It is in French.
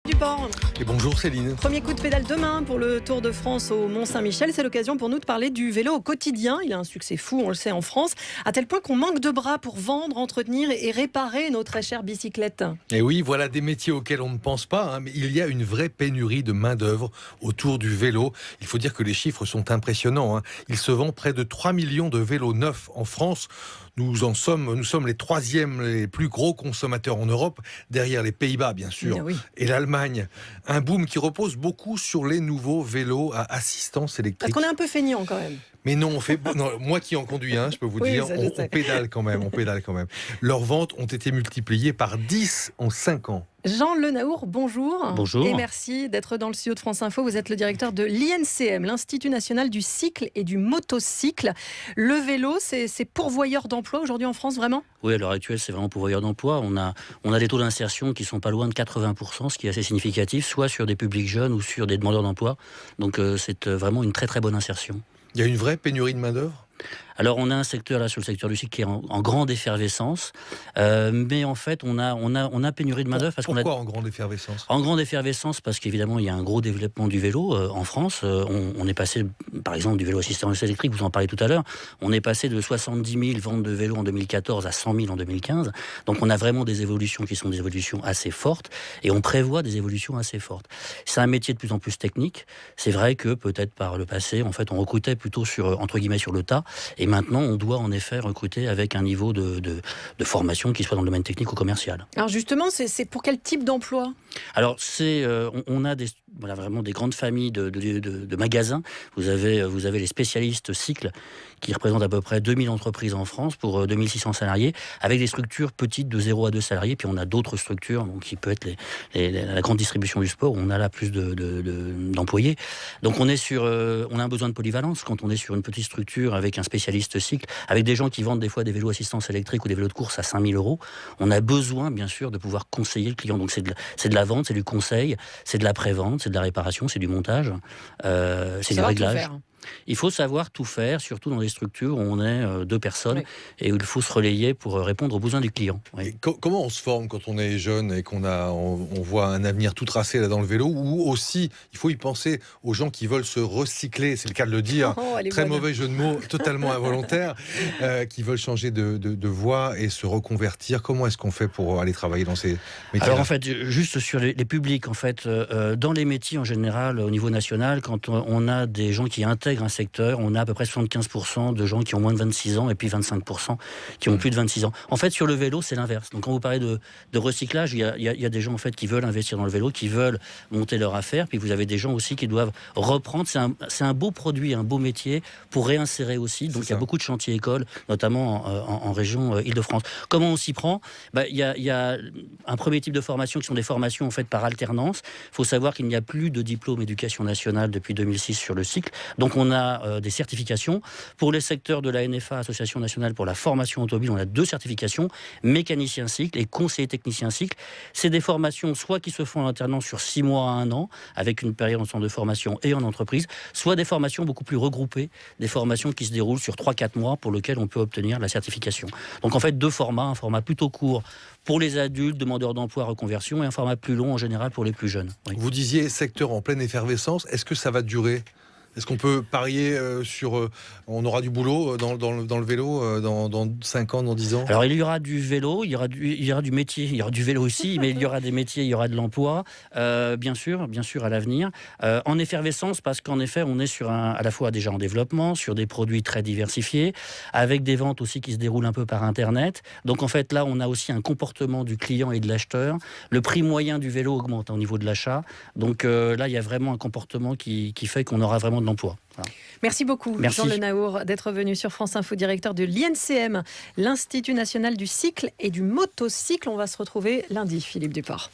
Duport. Et bonjour Céline. Premier coup de pédale demain pour le Tour de France au Mont-Saint-Michel. C'est l'occasion pour nous de parler du vélo au quotidien. Il a un succès fou, on le sait, en France, à tel point qu'on manque de bras pour vendre, entretenir et réparer nos très chères bicyclettes. Et oui, voilà des métiers auxquels on ne pense pas, mais il y a une vraie pénurie de main-d'œuvre autour du vélo. Il faut dire que les chiffres sont impressionnants. Il se vend près de 3 millions de vélos neufs en France. Nous sommes les troisièmes, les plus gros consommateurs en Europe, derrière les Pays-Bas, bien sûr, Oui. et l'Allemagne. Un boom qui repose beaucoup sur les nouveaux vélos à assistance électrique. Parce qu'on est un peu feignant quand même. Mais non, moi qui en conduis un, je peux vous Oui, dire, ça, je sais. on pédale quand même, Leurs ventes ont été multipliées par 10 en 5 ans. Jean Lenaour, bonjour. Bonjour. Et merci d'être dans le studio de France Info. Vous êtes le directeur de l'INCM, l'Institut National du Cycle et du Motocycle. Le vélo, c'est pourvoyeur d'emploi aujourd'hui en France, vraiment ? Oui, à l'heure actuelle, c'est vraiment pourvoyeur d'emploi. On a des taux d'insertion qui sont pas loin de 80%, ce qui est assez significatif, soit sur des publics jeunes ou sur des demandeurs d'emploi. Donc c'est vraiment une très très bonne insertion. Il y a une vraie pénurie de main-d'œuvre ? Alors on a un secteur là sur le secteur du cycle qui est en grande effervescence, mais en fait on a pénurie de main d'œuvre parce Pourquoi en grande effervescence ? En grande effervescence parce qu'évidemment il y a un gros développement du vélo en France. On est passé par exemple du vélo assistance électrique, vous en parlez tout à l'heure, on est passé de 70 000 ventes de vélos en 2014 à 100 000 en 2015. Donc on a vraiment des évolutions qui sont des évolutions assez fortes et on prévoit des évolutions assez fortes. C'est un métier de plus en plus technique. C'est vrai que peut-être par le passé en fait on recrutait plutôt sur entre guillemets sur le tas. Et maintenant, on doit en effet recruter avec un niveau de formation qui soit dans le domaine technique ou commercial. Alors justement, c'est pour quel type d'emploi ? Alors, on a vraiment des grandes familles de magasins. Vous avez les spécialistes cycles qui représentent à peu près 2000 entreprises en France pour 2600 salariés, avec des structures petites de 0 à 2 salariés. Puis on a d'autres structures donc, qui peut être la grande distribution du sport, où on a là plus d'employés. Donc on a un besoin de polyvalence quand on est sur une petite structure avec un spécialiste cycle, avec des gens qui vendent des fois des vélos assistance électrique ou des vélos de course à 5 000 €. On a besoin, bien sûr, de pouvoir conseiller le client. Donc c'est de la vente, c'est du conseil, c'est de la pré-vente, c'est de la réparation, c'est du montage, c'est du réglage. Il faut savoir tout faire, surtout dans des structures où on est 2 personnes, oui, et où il faut se relayer pour répondre aux besoins du client. Oui. Comment on se forme quand on est jeune et qu'on voit un avenir tout tracé là dans le vélo, ou aussi, il faut y penser aux gens qui veulent se recycler, c'est le cas de le dire, très mauvais jeu de mots, totalement involontaire, qui veulent changer de voie et se reconvertir. Comment est-ce qu'on fait pour aller travailler dans ces métiers? Alors en fait, juste sur les publics, en fait, dans les métiers en général, au niveau national, quand on a des gens qui intègrent un secteur, on a à peu près 75% de gens qui ont moins de 26 ans et puis 25% qui ont plus de 26 ans. En fait, sur le vélo, c'est l'inverse. Donc, quand vous parlez de recyclage, il y a des gens en fait qui veulent investir dans le vélo, qui veulent monter leur affaire. Puis vous avez des gens aussi qui doivent reprendre. C'est un beau produit, un beau métier pour réinsérer aussi. Donc, il y a beaucoup de chantiers écoles, notamment en région Île-de-France. Comment on s'y prend ? Il y a un premier type de formation qui sont des formations en fait par alternance. Il faut savoir qu'il n'y a plus de diplôme éducation nationale depuis 2006 sur le cycle. Donc, on a des certifications. Pour les secteurs de la NFA, Association nationale pour la formation automobile, on a 2 certifications, mécanicien cycle et conseiller technicien cycle. C'est des formations soit qui se font en alternance sur 6 mois à 1 an, avec une période en centre de formation et en entreprise, soit des formations beaucoup plus regroupées, des formations qui se déroulent sur 3-4 mois pour lesquelles on peut obtenir la certification. Donc en fait 2 formats, un format plutôt court pour les adultes, demandeurs d'emploi, reconversion, et un format plus long en général pour les plus jeunes. Oui. Vous disiez secteur en pleine effervescence, est-ce que ça va durer ? Est-ce qu'on peut parier sur... on aura du boulot dans le vélo dans 5 ans, dans 10 ans ? Alors, il y aura du vélo, il y aura du métier, il y aura du vélo aussi, mais il y aura des métiers, il y aura de l'emploi, bien sûr, à l'avenir. En effervescence, parce qu'en effet, on est sur à la fois déjà en développement, sur des produits très diversifiés, avec des ventes aussi qui se déroulent un peu par Internet. Donc, en fait, là, on a aussi un comportement du client et de l'acheteur. Le prix moyen du vélo augmente au niveau de l'achat. Donc, là, il y a vraiment un comportement qui fait qu'on aura vraiment l'emploi. Voilà. Merci beaucoup, Merci. Jean Lenaour, d'être venu sur France Info, directeur de l'INCM, l'Institut National du Cycle et du Motocycle. On va se retrouver lundi, Philippe Duport.